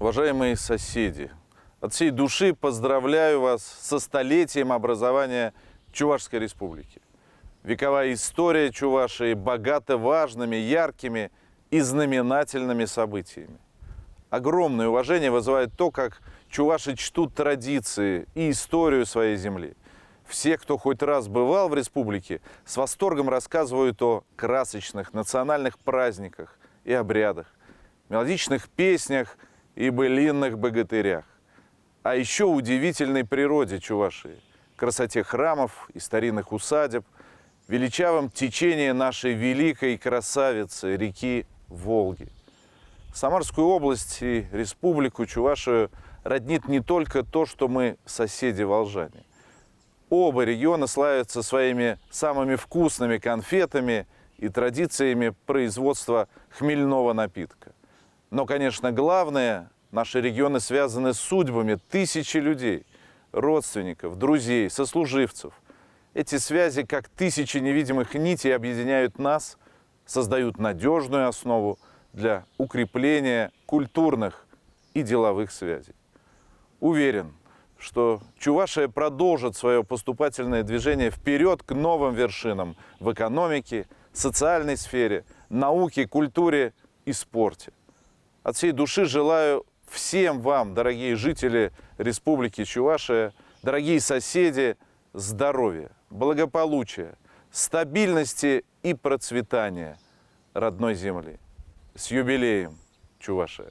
Уважаемые соседи, от всей души поздравляю вас со столетием образования Чувашской Республики. Вековая история Чувашии богата важными, яркими и знаменательными событиями. Огромное уважение вызывает то, как чуваши чтут традиции и историю своей земли. Все, кто хоть раз бывал в республике, с восторгом рассказывают о красочных национальных праздниках и обрядах, мелодичных песнях и былинных богатырях. А еще удивительной природе Чувашии, красоте храмов и старинных усадеб, величавом течении нашей великой красавицы реки Волги. Самарскую область и республику Чувашию роднит не только то, что мы соседи-волжане. Оба региона славятся своими самыми вкусными конфетами и традициями производства хмельного напитка. Но, конечно, главное, наши регионы связаны с судьбами тысячи людей, родственников, друзей, сослуживцев. Эти связи, как тысячи невидимых нитей, объединяют нас, создают надежную основу для укрепления культурных и деловых связей. Уверен, что Чувашия продолжит свое поступательное движение вперед к новым вершинам в экономике, социальной сфере, науке, культуре и спорте. От всей души желаю всем вам, дорогие жители Республики Чувашия, дорогие соседи, здоровья, благополучия, стабильности и процветания родной земли. С юбилеем, Чувашия!